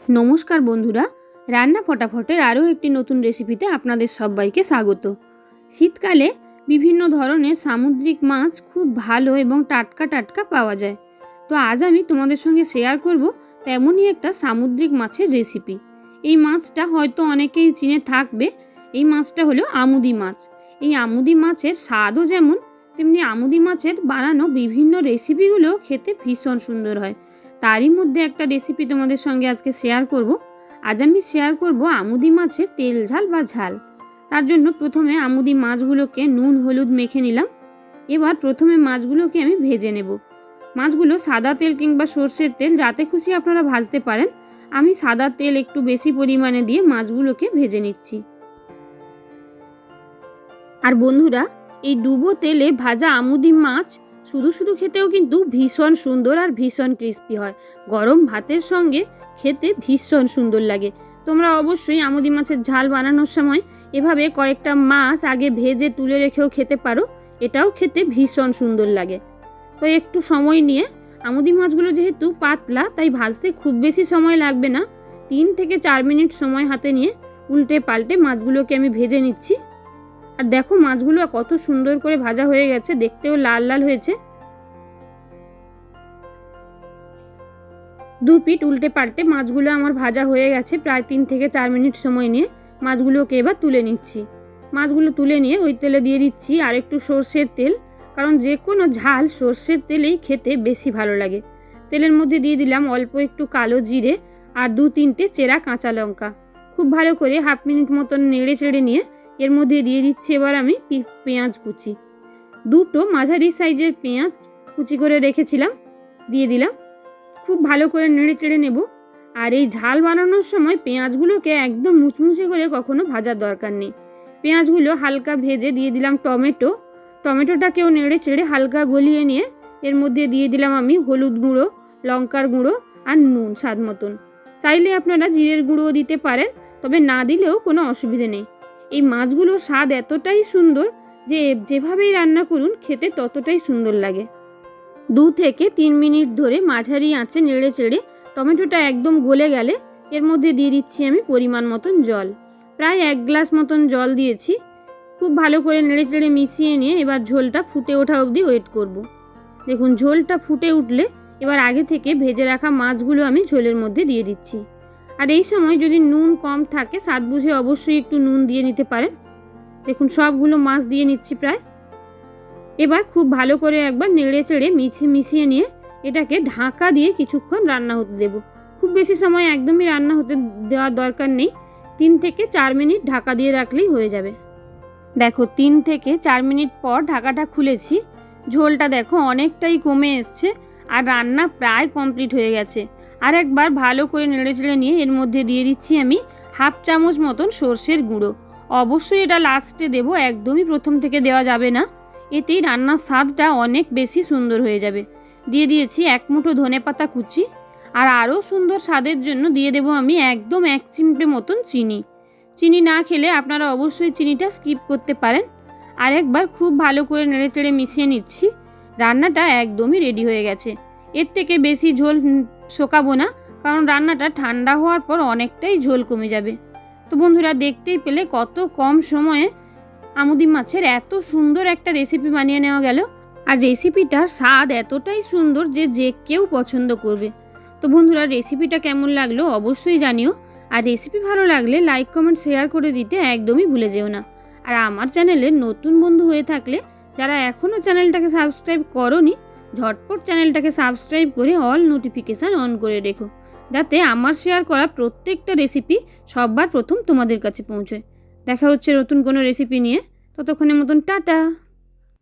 নমস্কার বন্ধুরা, রান্না ফটাফটের আরও একটি নতুন রেসিপিতে আপনাদের সবাইকে স্বাগত। শীতকালে বিভিন্ন ধরনের সামুদ্রিক মাছ খুব ভালো এবং টাটকা টাটকা পাওয়া যায়। তো আজ আমি তোমাদের সঙ্গে শেয়ার করব তেমনই একটা সামুদ্রিক মাছের রেসিপি। এই মাছটা হয়তো অনেকেই চিনে থাকবে। এই মাছটা হলো আমুদি মাছ। এই আমুদি মাছের স্বাদও যেমন, তেমনি আমুদি মাছের বানানো বিভিন্ন রেসিপিগুলো খেতে ভীষণ সুন্দর হয়। তারই মধ্যে একটা রেসিপি তোমাদের সঙ্গে আজকে শেয়ার করব। আজ আমি শেয়ার করব আমুদি মাছের তেল ঝাল বা ঝাল। তার জন্য প্রথমে আমুদি মাছগুলোকে নুন হলুদ মেখে নিলাম। এবার প্রথমে মাছগুলোকে আমি ভেজে নেব। মাছগুলো সাদা তেল কিংবা সর্ষের তেল যাতে খুশি আপনারা ভাজতে পারেন। আমি সাদা তেল একটু বেশি পরিমাণে দিয়ে মাছগুলোকে ভেজে নিচ্ছি। আর বন্ধুরা, এই ডুবো তেলে ভাজা আমুদি মাছ শুধু শুধু খেতেও কিন্তু ভীষণ সুন্দর আর ভীষণ ক্রিস্পি হয়। গরম ভাতের সঙ্গে খেতে ভীষণ সুন্দর লাগে। তোমরা অবশ্যই আমুদি মাছের ঝাল বানানোর সময় এভাবে কয়েকটা মাছ আগে ভেজে তুলে রেখেও খেতে পারো। এটাও খেতে ভীষণ সুন্দর লাগে। তো একটু সময় নিয়ে, আমুদি মাছগুলো যেহেতু পাতলা তাই ভাজতে খুব বেশি সময় লাগবে না। 3 থেকে 4 মিনিট সময় হাতে নিয়ে উল্টে পাল্টে মাছগুলোকে আমি ভেজে নিচ্ছি। আর দেখো মাছগুলো কত সুন্দর করে ভাজা হয়ে গেছে, দেখতেও লাল লাল হয়েছে। 2 পিঠ উল্টে পাল্টে মাছগুলো আমার ভাজা হয়ে গেছে। প্রায় 3 থেকে 4 মিনিট সময় নিয়ে মাছগুলোকে এবার তুলে নিচ্ছি। মাছগুলো তুলে নিয়ে ওই তেলে দিয়ে দিচ্ছি আর একটু সর্ষের তেল, কারণ যে কোনো ঝাল সর্ষের তেলেই খেতে বেশি ভালো লাগে। তেলের মধ্যে দিয়ে দিলাম অল্প একটু কালো জিরে আর 2-3টে চেরা কাঁচা লঙ্কা। খুব ভালো করে হাফ মিনিট মতন নেড়ে চেড়ে নিয়ে এর মধ্যে দিয়ে দিচ্ছি এবার আমি পেঁয়াজ কুচি। 2টো মাঝারি সাইজের পেঁয়াজ কুচি করে রেখেছিলাম, দিয়ে দিলাম। খুব ভালো করে নেড়ে চেড়ে নেব। আর এই ঝাল বানানোর সময় পেঁয়াজগুলোকে একদম মুচমুচে করে কখনো ভাজার দরকার নেই। পেঁয়াজগুলো হালকা ভেজে দিয়ে দিলাম টমেটোটাকেও নেড়ে চেড়ে হালকা গলিয়ে নিয়ে এর মধ্যে দিয়ে দিলাম আমি হলুদ গুঁড়ো, লঙ্কার গুঁড়ো আর নুন স্বাদ মতন। চাইলে আপনারা জিরের গুঁড়োও দিতে পারেন, তবে না দিলেও কোনো অসুবিধে নেই। এই মাছগুলোর স্বাদ এতটাই সুন্দর যে যেভাবেই রান্না করুন খেতে ততটাই সুন্দর লাগে। 2 থেকে 3 মিনিট ধরে মাঝারি আঁচে নেড়ে চেড়ে টমেটোটা একদম গলে গেলে এর মধ্যে দিয়ে দিচ্ছি আমি পরিমাণ মতন জল। প্রায় 1 গ্লাস মতন জল দিয়েছি। খুব ভালো করে নেড়ে চেড়ে মিশিয়ে নিয়ে এবার ঝোলটা ফুটে ওঠা অবধি ওয়েট করব। দেখুন ঝোলটা ফুটে উঠলে এবার আগে থেকে ভেজে রাখা মাছগুলো আমি ঝোলের মধ্যে দিয়ে দিচ্ছি। আর এই সময় যদি নুন কম থাকে স্বাদ বুঝে অবশ্যই একটু নুন দিয়ে নিতে পারেন। দেখুন সবগুলো মাছ দিয়ে নিচ্ছি প্রায়। এবার খুব ভালো করে একবার নেড়ে চেড়ে মিশিয়ে নিয়ে এটাকে ঢাকা দিয়ে কিছুক্ষণ রান্না হতে দেব। খুব বেশি সময় একদমই রান্না হতে দেওয়ার দরকার নেই। 3 থেকে 4 মিনিট ঢাকা দিয়ে রাখলেই হয়ে যাবে। দেখো 3 থেকে 4 মিনিট পর ঢাকাটা খুলেছি। ঝোলটা দেখো অনেকটাই কমে এসছে আর রান্না প্রায় কমপ্লিট হয়ে গেছে। আর একবার ভালো করে নেড়ে চেড়ে নিয়ে এর মধ্যে দিয়ে দিচ্ছি আমি হাফ চামচ মতন সর্ষের গুঁড়ো। অবশ্যই এটা লাস্টে দেব, একদমই প্রথম থেকে দেওয়া যাবে না। এতেই রান্নার স্বাদটা অনেক বেশি সুন্দর হয়ে যাবে। দিয়ে দিয়েছি 1 মুঠো ধনেপাতা কুচি। আর আরও সুন্দর স্বাদের জন্য দিয়ে দেব আমি একদম 1 চিমটে মতন চিনি। চিনি না খেলে আপনারা অবশ্যই চিনিটা স্কিপ করতে পারেন। আর একবার খুব ভালো করে নেড়ে চেড়ে মিশিয়ে নিচ্ছি। রান্নাটা একদমই রেডি হয়ে গেছে। এর থেকে বেশি ঝোল শোকাবো না, কারণ রান্নাটা ঠান্ডা হওয়ার পর অনেকটাই ঝোল কমে যাবে। তো বন্ধুরা, দেখতেই পেলে কত কম সময়ে আমুদি মাছের এত সুন্দর একটা রেসিপি বানিয়ে নেওয়া গেল। আর রেসিপিটার স্বাদ এতটাই সুন্দর যে যে কেউ পছন্দ করবে। তো বন্ধুরা, রেসিপিটা কেমন লাগলো অবশ্যই জানিও। আর রেসিপি ভালো লাগলে লাইক কমেন্ট শেয়ার করে দিতে একদমই ভুলে যেও না। আর আমার চ্যানেলে নতুন বন্ধু হয়ে থাকলে যারা এখনও চ্যানেলটাকে সাবস্ক্রাইব করোনি, ঝটপট চ্যানেলটাকে সাবস্ক্রাইব করে অল নোটিফিকেশান অন করে রেখো, যাতে আমার শেয়ার করা প্রত্যেকটা রেসিপি সবার প্রথম তোমাদের কাছে পৌঁছয়। দেখা হচ্ছে নতুন কোনো রেসিপি নিয়ে। ততক্ষণের মতন টাটা।